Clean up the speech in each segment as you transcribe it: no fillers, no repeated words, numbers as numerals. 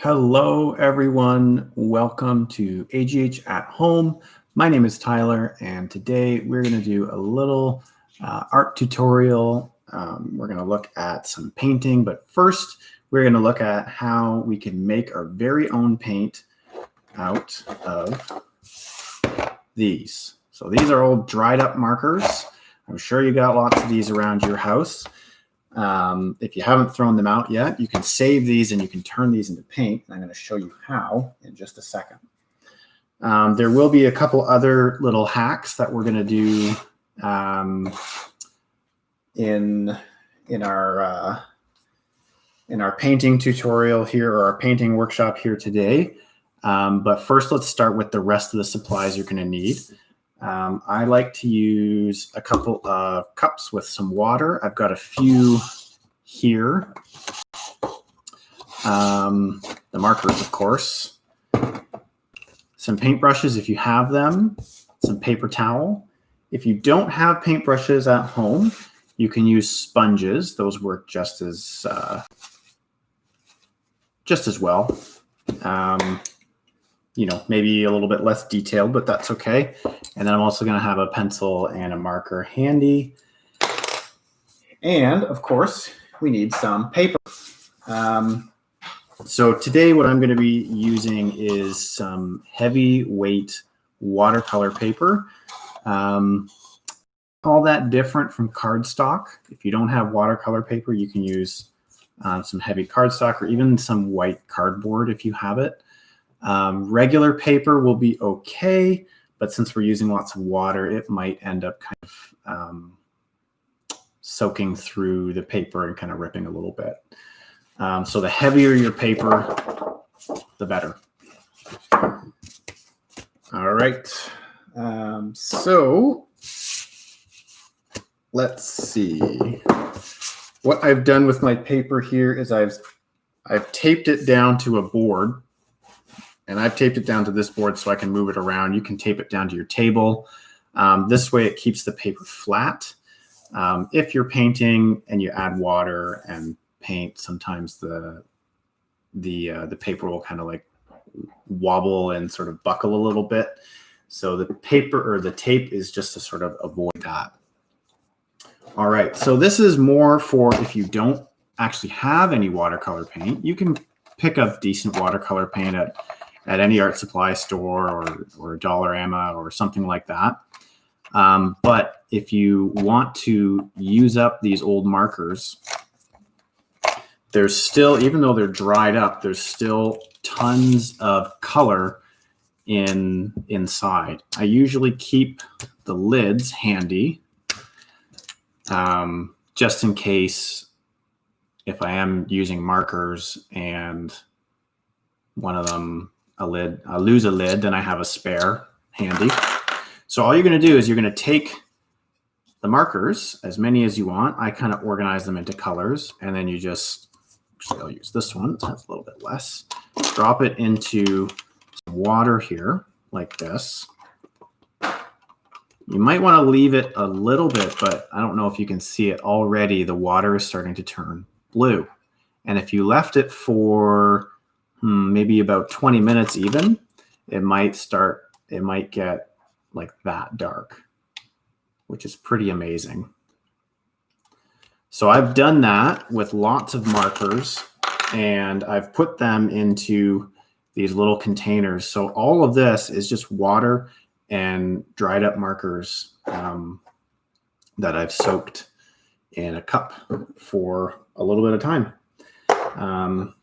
Hello, everyone. Welcome to AGH at Home. My name is Tyler, and today we're going to do a little art tutorial. We're going to look at some painting, but first we're going to look at how we can make our very own paint out of these. So these are old dried up markers. I'm sure you got lots of these around your house. If you haven't thrown them out yet, you can save these and you can turn these into paint. I'm going to show you how in just a second. There will be a couple other little hacks that we're going to do in our painting tutorial here, or our painting workshop here today. But first, let's start with the rest of the supplies you're going to need. I like to use a couple of cups with some water. I've got a few here. The markers, of course. Some paintbrushes if you have them. Some paper towel. If you don't have paintbrushes at home, you can use sponges. Those work just as well. Maybe a little bit less detailed, but that's okay. And then I'm also going to have a pencil and a marker handy. And of course, we need some paper. So today what I'm going to be using is some heavyweight watercolor paper. All that different from cardstock. If you don't have watercolor paper, you can use some heavy cardstock or even some white cardboard if you have it. Regular paper will be okay, but since we're using lots of water, it might end up kind of soaking through the paper and kind of ripping a little bit. So the heavier your paper, the better. All right. So let's see. What I've done with my paper here is I've taped it down to a board. And I've taped it down to this board so I can move it around. You can tape it down to your table. This way it keeps the paper flat. If you're painting and you add water and paint, sometimes the paper will kind of like wobble and sort of buckle a little bit. So the paper or the tape is just to sort of avoid that. All right, so this is more for if you don't actually have any watercolor paint. You can pick up decent watercolor paint at any art supply store or Dollarama or something like that. But if you want to use up these old markers, there's still, even though they're dried up, there's still tons of color inside. I usually keep the lids handy just in case if I am using markers and one of them, I lose a lid, then I have a spare handy. So all you're going to do is you're going to take the markers, as many as you want. I kind of organize them into colors, and then you I'll use this one. It has a little bit less. Drop it into some water here, like this. You might want to leave it a little bit, but I don't know if you can see it already. The water is starting to turn blue. And if you left it for maybe about 20 minutes even, it might get like that dark, which is pretty amazing. So I've done that with lots of markers, and I've put them into these little containers. So all of this is just water and dried up markers that I've soaked in a cup for a little bit of time.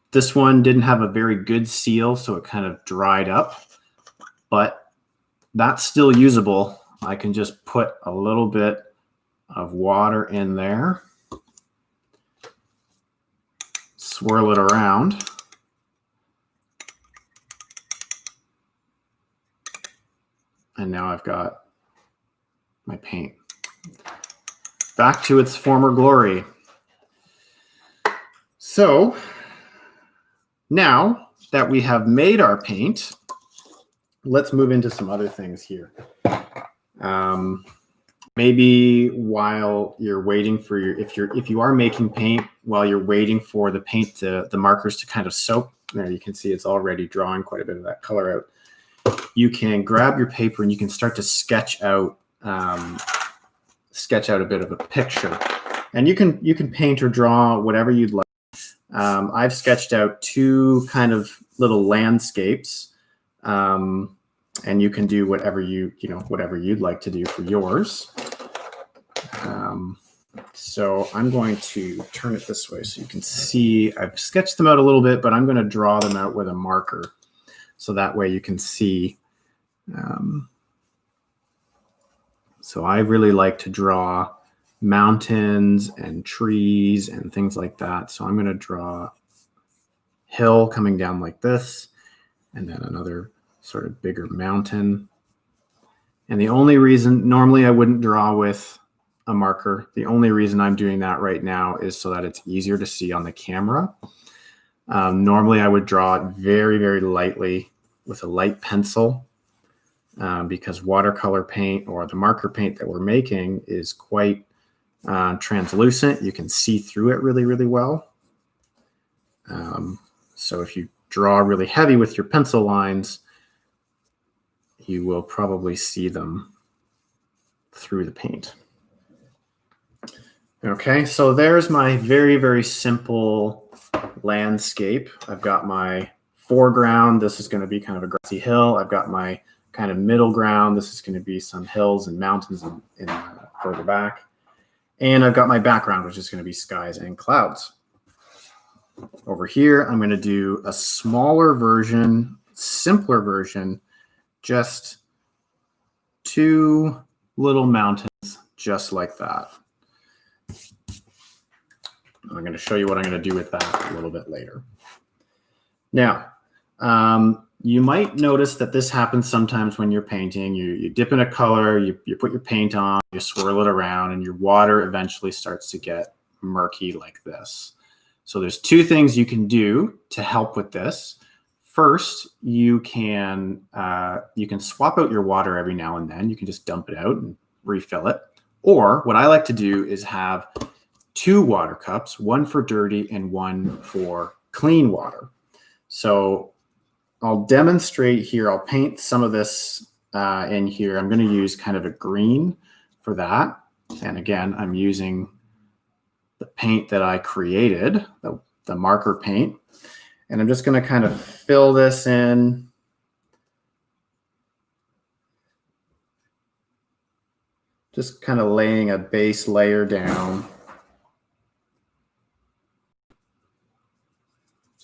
This one didn't have a very good seal, so it kind of dried up, but that's still usable. I can just put a little bit of water in there, swirl it around, and now I've got my paint back to its former glory. So now that we have made our paint, let's move into some other things here. Maybe while you're waiting for if you are making paint, while you're waiting for the markers to kind of soak There you can see it's already drawing quite a bit of that color out. You can grab your paper and you can start to sketch out a bit of a picture. And you can paint or draw whatever you'd like. I've sketched out two kind of little landscapes, and you can do whatever whatever you'd like to do for yours. So I'm going to turn it this way so you can see. I've sketched them out a little bit, but I'm going to draw them out with a marker, so that way you can see. So I really like to draw mountains and trees and things like that. So I'm going to draw hill coming down like this, and then another sort of bigger mountain. And the only reason, normally I wouldn't draw with a marker. The only reason I'm doing that right now is so that it's easier to see on the camera. Normally I would draw it very, very lightly with a light pencil, because watercolor paint or the marker paint that we're making is quite translucent. You can see through it really, really well. So if you draw really heavy with your pencil lines, you will probably see them through the paint. Okay, so there's my very, very simple landscape. I've got my foreground. This is going to be kind of a grassy hill. I've got my kind of middle ground. This is going to be some hills and mountains in further back. And I've got my background, which is going to be skies and clouds. Over here, I'm going to do a smaller version, simpler version, just two little mountains, just like that. I'm going to show you what I'm going to do with that a little bit later. Now, you might notice that this happens sometimes when you're painting. You dip in a color, you put your paint on, you swirl it around, and your water eventually starts to get murky like this. So there's two things you can do to help with this. First, you can swap out your water every now and then. You can just dump it out and refill it. Or what I like to do is have two water cups, one for dirty and one for clean water. So I'll demonstrate here. I'll paint some of this in here. I'm going to use kind of a green for that. And again, I'm using the paint that I created, the marker paint. And I'm just going to kind of fill this in. Just kind of laying a base layer down.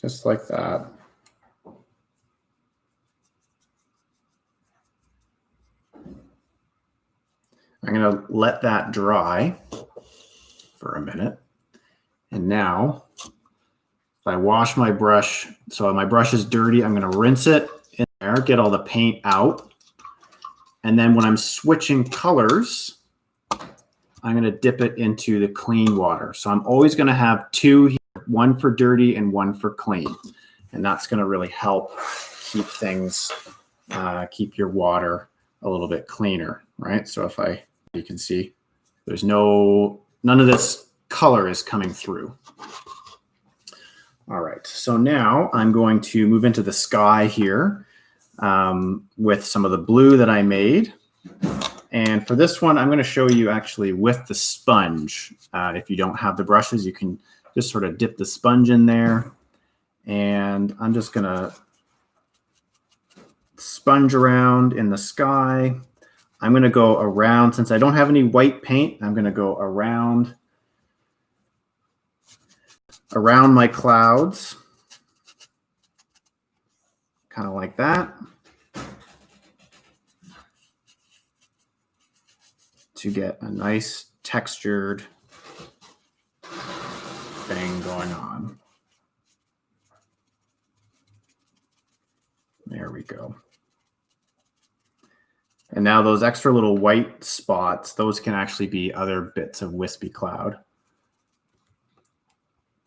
Just like that. I'm going to let that dry for a minute. And now, if I wash my brush, so my brush is dirty, I'm going to rinse it in there, get all the paint out. And then when I'm switching colors, I'm going to dip it into the clean water. So I'm always going to have two here, one for dirty and one for clean. And that's going to really help keep things, keep your water a little bit cleaner, right? So if you can see, there's none of this color is coming through. All right, so now I'm going to move into the sky here with some of the blue that I made. And for this one, I'm going to show you actually with the sponge. If you don't have the brushes, you can just sort of dip the sponge in there. And I'm just going to sponge around in the sky. I'm going to go around, since I don't have any white paint, I'm going to go around my clouds, kind of like that, to get a nice textured thing going on. There we go. And now those extra little white spots, those can actually be other bits of wispy cloud.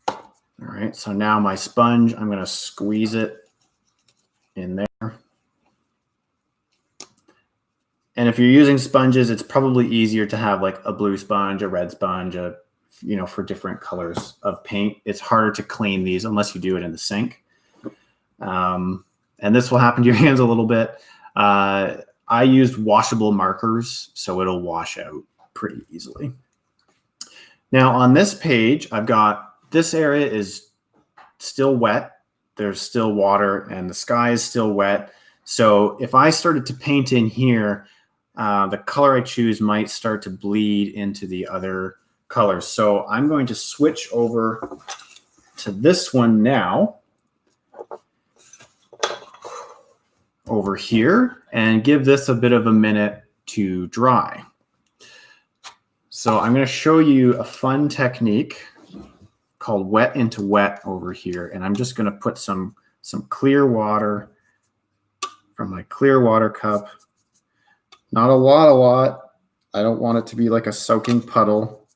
All right, so now my sponge, I'm going to squeeze it in there. And if you're using sponges, it's probably easier to have like a blue sponge, a red sponge, for different colors of paint. It's harder to clean these unless you do it in the sink. And this will happen to your hands a little bit. I used washable markers, so it'll wash out pretty easily. Now on this page, I've got this area is still wet. There's still water and the sky is still wet. So if I started to paint in here, the color I choose might start to bleed into the other colors. So I'm going to switch over to this one now, over here, and give this a bit of a minute to dry. So I'm going to show you a fun technique called wet into wet over here. And I'm just going to put some clear water from my clear water cup. Not a lot. I don't want it to be like a soaking puddle.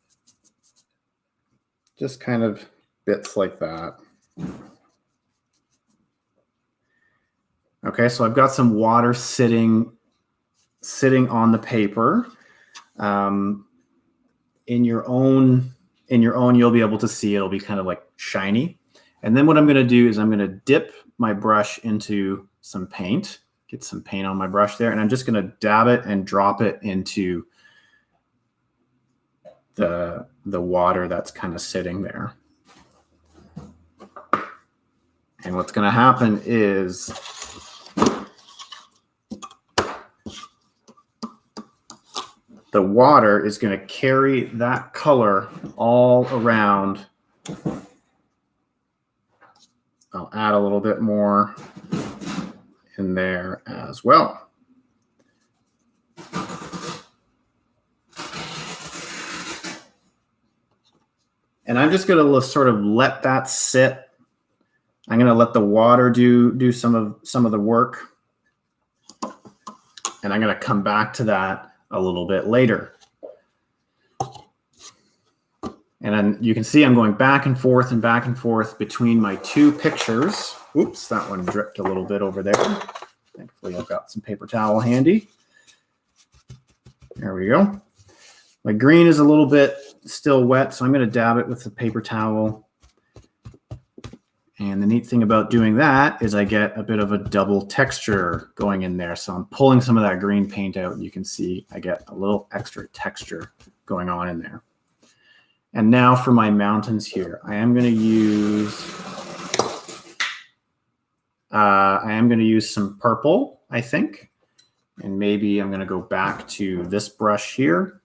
Just kind of bits like that. Okay, so I've got some water sitting on the paper. In your own, you'll be able to see it'll be kind of like shiny. And then what I'm going to do is I'm going to dip my brush into some paint, get some paint on my brush there, and I'm just going to dab it and drop it into the water that's kind of sitting there. And what's going to happen is the water is going to carry that color all around. I'll add a little bit more in there as well. And I'm just going to sort of let that sit. I'm going to let the water do some of the work. And I'm going to come back to that a little bit later. And then you can see I'm going back and forth between my two pictures. Oops, that one dripped a little bit over there. Thankfully, I've got some paper towel handy. There we go. My green is a little bit still wet, so I'm going to dab it with the paper towel. And the neat thing about doing that is I get a bit of a double texture going in there. So I'm pulling some of that green paint out, and you can see I get a little extra texture going on in there. And now for my mountains here, I am going to use some purple, I think. And maybe I'm going to go back to this brush here.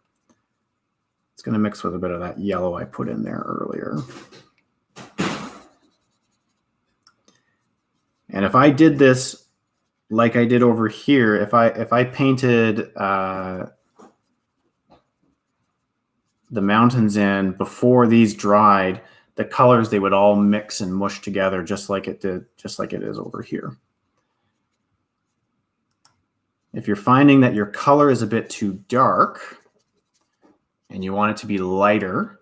It's going to mix with a bit of that yellow I put in there earlier. And if I did this like I did over here, if I painted the mountains in before these dried, the colors, they would all mix and mush together just like it is over here. If you're finding that your color is a bit too dark and you want it to be lighter,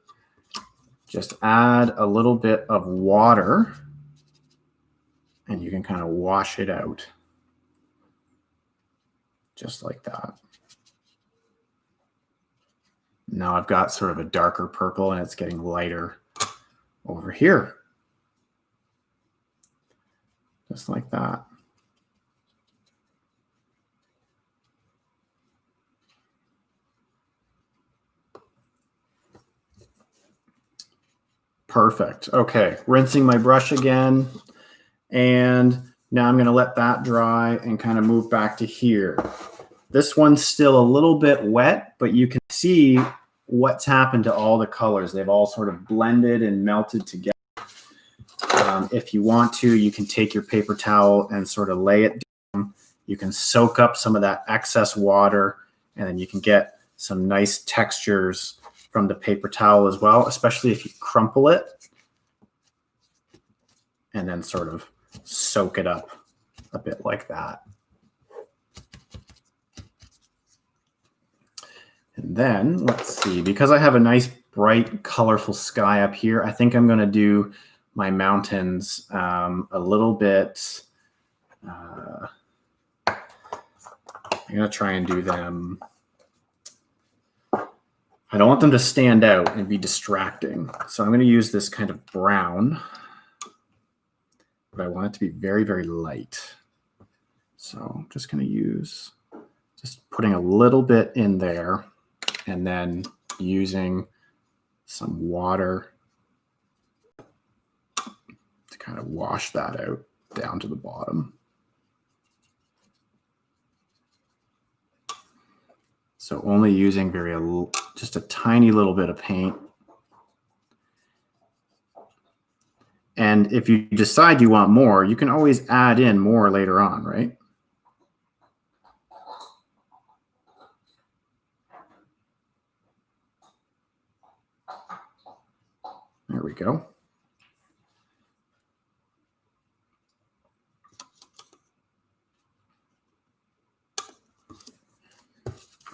just add a little bit of water. And you can kind of wash it out just like that. Now I've got sort of a darker purple and it's getting lighter over here. Just like that. Perfect. Okay, rinsing my brush again. And now I'm going to let that dry and kind of move back to here. This one's still a little bit wet, but you can see what's happened to all the colors. They've all sort of blended and melted together. If you want to, you can take your paper towel and sort of lay it down. You can soak up some of that excess water, and then you can get some nice textures from the paper towel as well, especially if you crumple it and then sort of soak it up a bit like that. And then let's see, because I have a nice bright colorful sky up here, I think I'm going to do my mountains a little bit. I'm going to try and do them. I don't want them to stand out and be distracting. So I'm going to use this kind of brown. but I want it to be very, very light. So I'm just going to use, just putting a little bit in there and then using some water to kind of wash that out down to the bottom. So only using just a tiny little bit of paint. And if you decide you want more, you can always add in more later on, right? There we go.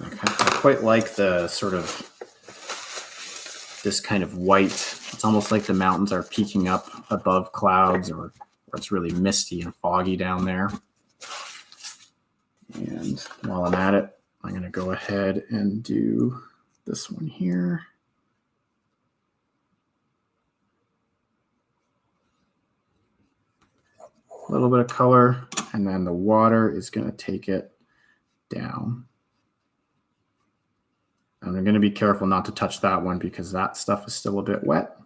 I quite like the sort of this kind of white. It's almost like the mountains are peeking up above clouds, or it's really misty and foggy down there. And while I'm at it, I'm going to go ahead and do this one here. A little bit of color, and then the water is going to take it down. And I'm going to be careful not to touch that one because that stuff is still a bit wet.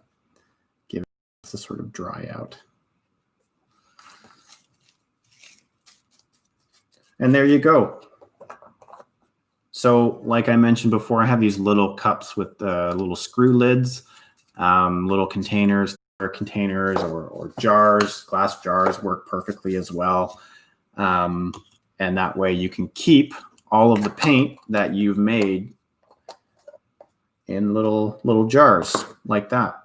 Give it to sort of dry out. And there you go. So like I mentioned before, I have these little cups with little screw lids, little containers or jars. Glass jars work perfectly as well. And that way you can keep all of the paint that you've made in little jars like that.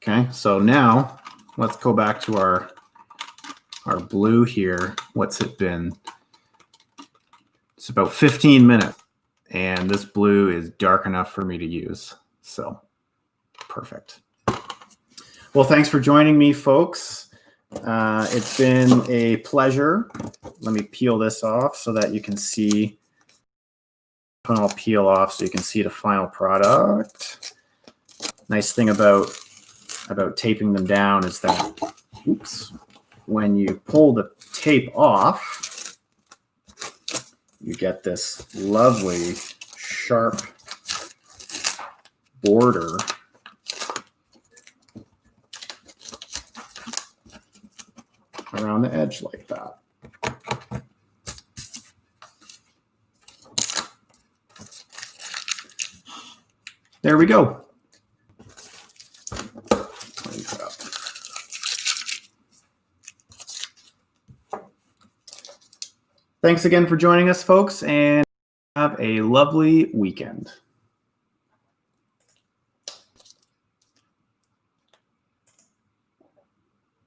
Okay, so now let's go back to our blue here. What's it been? It's about 15 minutes, and this blue is dark enough for me to use. So perfect. Well, thanks for joining me, folks. It's been a pleasure. Let me peel this off so that you can see. I'll peel off so you can see the final product. Nice thing about taping them down is that, oops, when you pull the tape off, you get this lovely sharp border around the edge like that. There we go. Thanks again for joining us, folks, and have a lovely weekend.